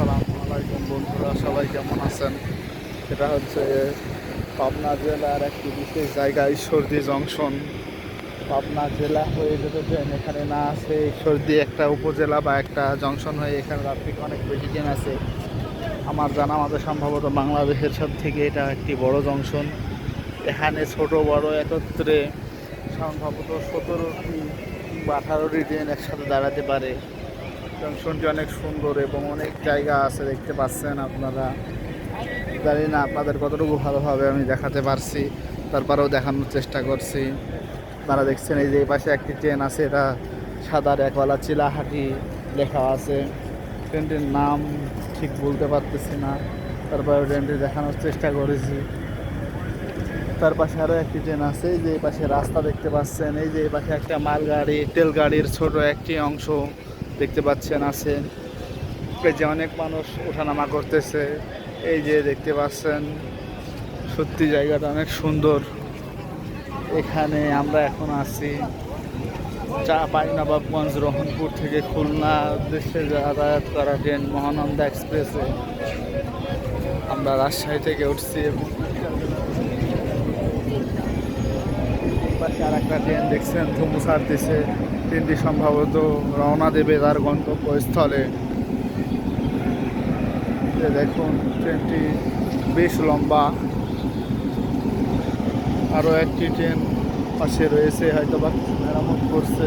আসসালামু আলাইকুম বন্ধুরা, সবাই কেমন আছেন? এটা হচ্ছে পাবনা জেলার একটি বিশেষ জায়গা, ঈশ্বরদী জংশন। পাবনা জেলা হয়ে যেতে ট্রেন এখানে না আছে, ঈশ্বরদী একটা উপজেলা বা একটা জংশন হয়ে এখানে রাত থেকে অনেক বেশি ট্রেন আছে। আমার জানা মতে সম্ভবত বাংলাদেশের সব থেকে এটা একটি বড় জংশন। এখানে ছোট বড় একত্রে সম্ভবত 17টি কিংবা 18টি ট্রেন একসাথে দাঁড়াতে পারে। জংশনটি অনেক সুন্দর এবং অনেক জায়গা আছে, দেখতে পাচ্ছেন আপনারা। জানি না আপনাদের কতটুকু ভালোভাবে আমি দেখাতে পারছি, তারপরেও দেখানোর চেষ্টা করছি। আপনারা দেখছেন এই যে এই পাশে একটি ট্রেন আছে, এটা সাদার একওয়ালা চিলাহাটি লেখা আছে। ট্রেনটির নাম ঠিক বলতে পারতেছি না, তারপরে ট্রেনটি দেখানোর চেষ্টা করেছি। তার পাশে আরও একটি ট্রেন আছে, এই যে এই পাশে রাস্তা দেখতে পাচ্ছেন, এই যে এই পাশে একটা মালগাড়ি তেল গাড়ির ছোট একটি অংশ দেখতে পাচ্ছেন আছে। এই যে অনেক মানুষ ওঠানামা করতেছে, এই যে দেখতে পাচ্ছেন। সত্যি জায়গাটা অনেক সুন্দর। এখানে আমরা এখন আছি চাঁপাইনবাবগঞ্জ রহনপুর থেকে খুলনা উদ্দেশ্যে যাতায়াত করা ট্রেন মহানন্দা এক্সপ্রেসে। আমরা রাজশাহী থেকে উঠছি এবং পাশে আর একটা ট্রেন দেখছেন থুমু ছাড়তেছে। ট্রেনটি সম্ভবত রওনা দেবে তার গন্তব্যস্থলে। দেখুন ট্রেনটি বেশ লম্বা। আরও একটি ট্রেন পাশে রয়েছে, হয়তো বা মেরামত করছে।